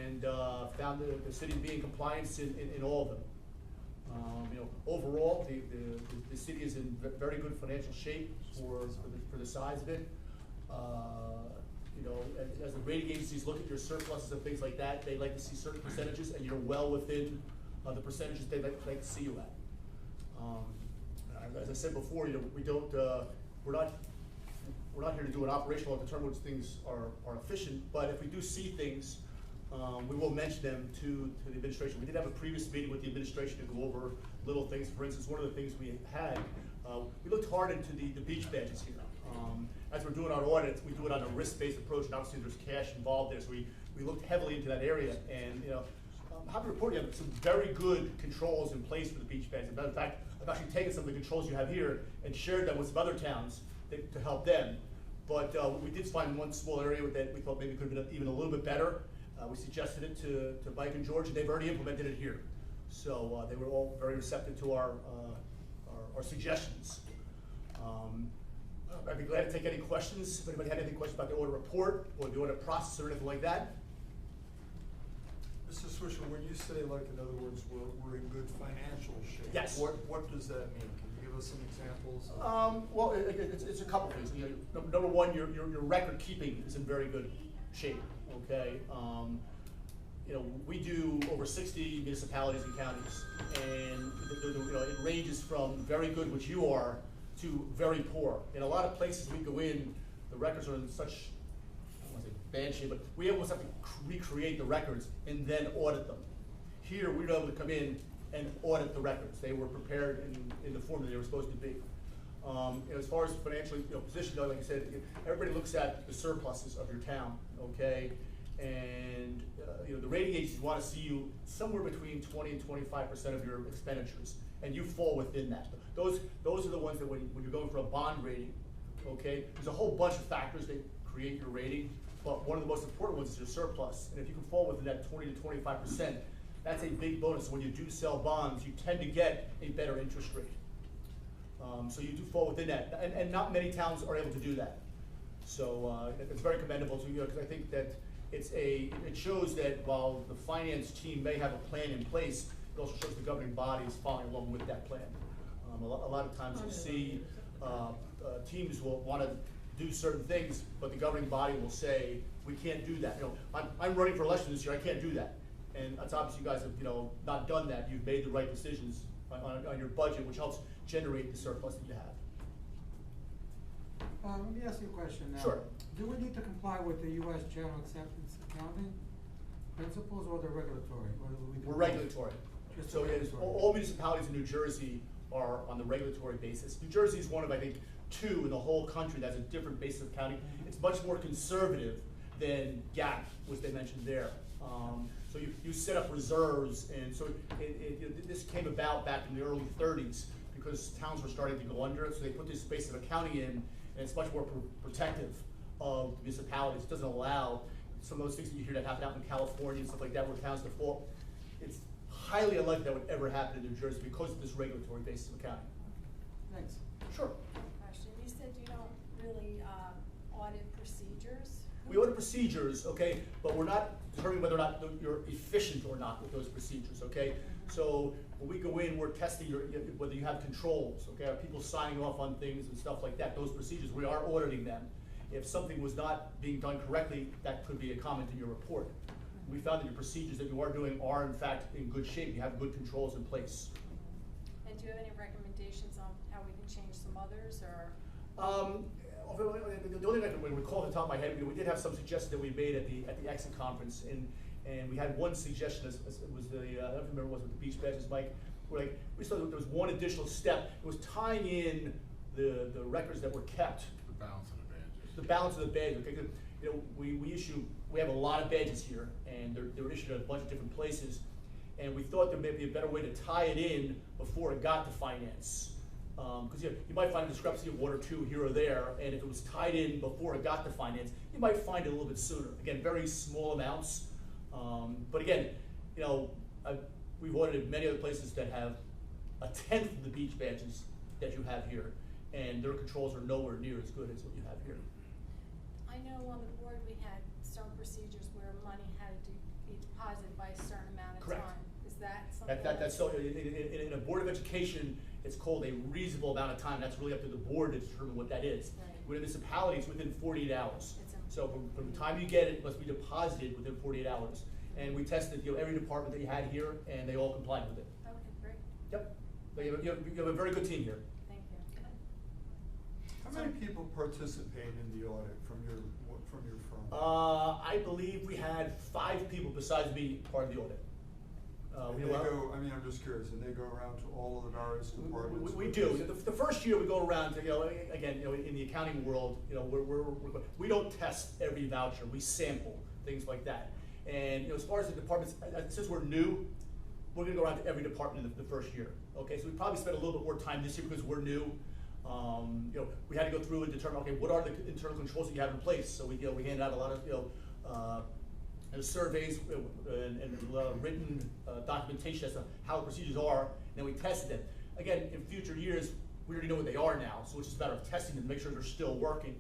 and found the city to be in compliance in all of them. Overall, the city is in very good financial shape for the size of it. As the rating agencies look at your surpluses and things like that, they like to see certain percentages, and you're well within the percentages they'd like to see you at. As I said before, we're not here to do an operational or determine which things are efficient, but if we do see things, we will mention them to the administration. We did have a previous meeting with the administration to go over little things. For instance, one of the things we had, we looked hard into the beach badges here. As we're doing our audits, we do it on a risk-based approach, and obviously there's cash involved there, so we looked heavily into that area. And I'm happy to report you have some very good controls in place for the beach badges. As a matter of fact, I've actually taken some of the controls you have here and shared them with some other towns to help them. But we did find one small area that we thought maybe could have been even a little bit better. We suggested it to Mike and George, and they've already implemented it here. So they were all very receptive to our suggestions. I'd be glad to take any questions. If anybody had any questions about the audit report or the audit process or anything like that. Mr. Swisher, when you say, like, in other words, we're in good financial shape, yes. What does that mean? Can you give us some examples? Well, it's a couple things. Number one, your record keeping is in very good shape. Okay. We do over 60 municipalities and counties, and it ranges from very good, which you are, to very poor. In a lot of places we go in, the records are in such, I don't want to say bad shape, but we almost have to recreate the records and then audit them. Here, we were able to come in and audit the records. They were prepared in the form that they were supposed to be. As far as financially positioned, like I said, everybody looks at the surpluses of your town, okay? And the rating agencies want to see you somewhere between 20 and 25% of your expenditures, and you fall within that. Those are the ones that when you're going for a bond rating, okay, there's a whole bunch of factors that create your rating, but one of the most important ones is your surplus. And if you can fall within that 20 to 25%, that's a big bonus. When you do sell bonds, you tend to get a better interest rate. So you do fall within that, and not many towns are able to do that. So it's very commendable to you, because I think that it shows that while the finance team may have a plan in place, it also shows the governing body is following along with that plan. A lot of times you see teams will want to do certain things, but the governing body will say, we can't do that. I'm running for election this year, I can't do that. And it's obvious you guys have not done that. You've made the right decisions on your budget, which helps generate the surplus that you have. Let me ask you a question now. Sure. Do we need to comply with the U.S. General Acceptance Accounting principles or the regulatory? Or do we do We're regulatory. Just So regulatory. all municipalities in New Jersey are on the regulatory basis. New Jersey is one of, I think, 2 in the whole country that has a different basis of accounting. It's much more conservative than GAAP, which they mentioned there. So you set up reserves, and so this came about back in the early 30s because towns were starting to go under it, so they put this base of accounting in, and it's much more protective of municipalities. It doesn't allow some of those things that you hear that happen out in California and stuff like that where towns default. It's highly unlikely that would ever happen in New Jersey because of this regulatory basis of accounting. Thanks. Sure. Question. You said you don't really audit procedures. We audit procedures, okay, but we're not determining whether or not you're efficient or not with those procedures, okay? So when we go in, we're testing whether you have controls, okay? Are people signing off on things and stuff like that? Those procedures, we are auditing them. If something was not being done correctly, that could be a comment in your report. We found that your procedures that you are doing are in fact in good shape. You have good controls in place. And do you have any recommendations on how we can change some others, or? The only thing I can recall off the top of my head, we did have some suggestions that we made at the exit conference, and we had one suggestion as it was the I don't remember what it was with the beach badges, Mike. We saw that there was one additional step. It was tying in the records that were kept. The balance of the badges. The balance of the badges. Okay, we have a lot of badges here, and they're issued at a bunch of different places, and we thought there may be a better way to tie it in before it got to finance. Because you might find a discrepancy of 1 or 2 here or there, and if it was tied in before it got to finance, you might find it a little bit sooner. Again, very small amounts. But again, we've audited many other places that have 1/10 of the beach badges that you have here, and their controls are nowhere near as good as what you have here. I know on the board we had some procedures where money had to be deposited by a certain amount of Correct. time. Is that something? That's so, in a Board of Education, it's called a reasonable amount of time. That's really up to the board to determine what that is. Right. With a municipality, it's within 48 hours. It's So from the time you get it, it must be deposited within 48 hours. And we tested, every department that you had here, and they all complied with it. Okay, great, Yep. But you have a very good team here. thank you. How many people participate in the audit from your firm? I believe we had 5 people besides me part of the audit. And We they were- go, I mean, I'm just curious, and they go around to all of the various departments? We with do. this? The first year we go around to, again, in the accounting world, we don't test every voucher, we sample, things like that. And, as far as the departments, since we're new, we're gonna go around to every department in the first year. Okay, so we probably spent a little bit more time this year because we're new. We had to go through and determine, okay, what are the internal controls that you have in place? So we handed out a lot of, surveys and written documentation as to how the procedures are, and then we tested them. Again, in future years, we already know what they are now, so it's just a matter of testing them to make sure they're still working.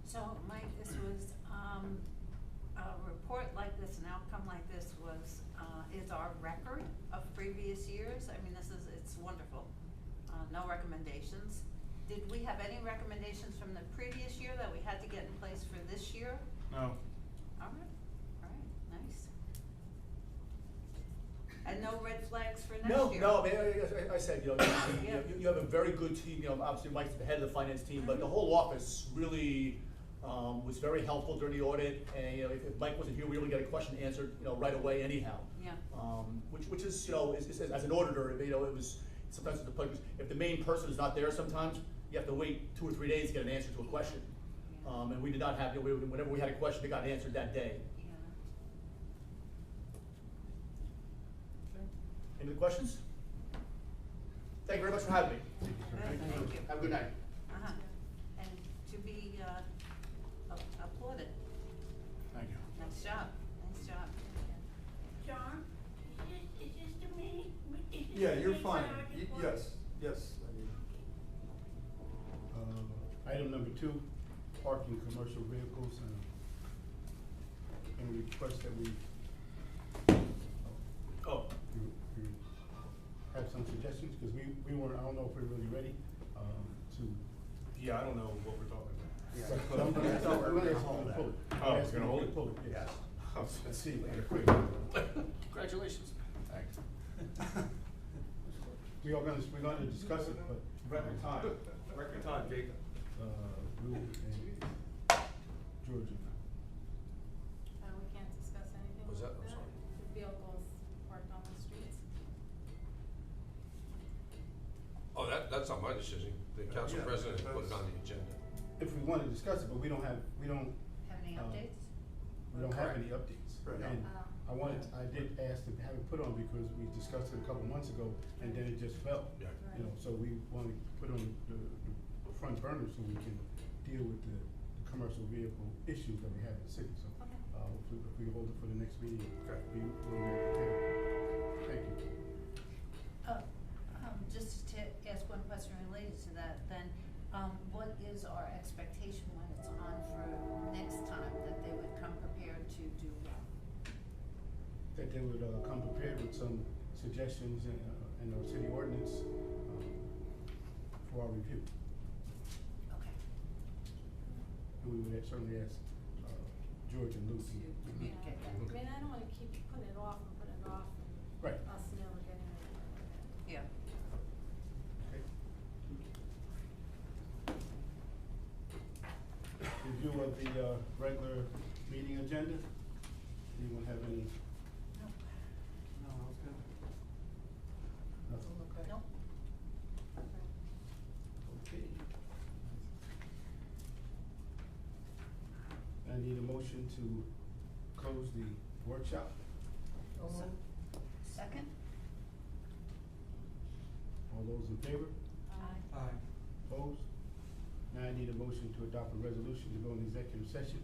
So, Mike, this was, a report like this, an outcome like this was, is our record of previous years. I mean, it's wonderful. No recommendations. Did we have any recommendations from the previous year that we had to get in place for this year? No. All right, nice. And no red flags for next year? No, I mean, I said, you have a very good team, obviously Mike's the head of the finance team, but the whole office really, was very helpful during the audit, and, if Mike wasn't here, we were able to get a question answered, right away anyhow. Yeah. Which is, as an auditor, it was, sometimes it's the place, if the main person is not there sometimes, you have to wait 2 or 3 days to get an answer to a question. Yeah. And we did not have, whenever we had a question, it got answered that day. Yeah. Any other questions? Thank you very much for having me. Good, thank you. Have a good night. Uh-huh. And to be, applauded. Thank you. Nice job, nice job. John, is this the meeting? Is this Yeah, the you're meeting fine. that I just want? Yes, I mean, Item number 2, parking commercial vehicles, and request that we, Oh. you have some suggestions, because we weren't, I don't know if we're really ready, to. Yeah, I don't know what we're talking about. But I'm gonna ask you to pull it. Oh, I'm we're asking gonna you hold to it? pull it, yes. Let's see, Later. quick. Congratulations. Thanks. We're gonna discuss it, but. Record time, record time, Jacob. Lou and Georgia. We can't discuss anything Was like that- I'm sorry. The vehicles parked on the streets. Oh, that's not my decision. The council Yeah, president put it that's- on the agenda. If we wanna discuss it, but we don't have Have any updates? Have any updates. Right. And I did ask to have it put on because we discussed it a couple months ago, and then it just fell. Yeah. So we wanna put on the front burner so we can deal with the commercial vehicle issues that we have in the city, so. Okay. If we hold it for the next meeting, Okay. we will be prepared. Thank you. Just to ask one question related to that, then, what is our expectation when it's on for next time, that they would come prepared to do what? That they would, come prepared with some suggestions in our city ordinance, for our review. Okay. And we would certainly ask, George and Lucy. To communicate that. I mean, I don't wanna keep putting it off and putting it off Right. and us never getting anywhere with it. Yeah. Okay. Review of the, regular meeting agenda. Anyone have any? Nope. no, I was good. Nothing? Nope. Okay. I need a motion to close the workshop. Second? All those in favor? Aye. Aye. Opposed? Now I need a motion to adopt a resolution to go into executive session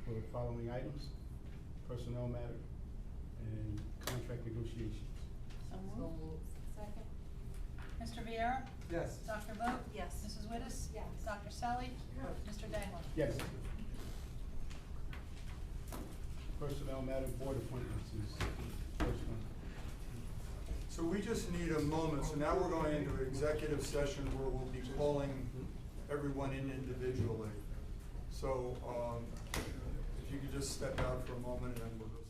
for the following items: personnel matter and contract negotiations. So moved. Second? Mr. Viera? Yes. Dr. Vogt? Yes. Mrs. Wittes? Yes. Dr. Selly? Mr. Dangler? Yes. personnel matter, board appointments is the first one. So we just need a moment, so now we're going into executive session where we'll be calling everyone in individually. So, if you could just step out for a moment and then we'll go.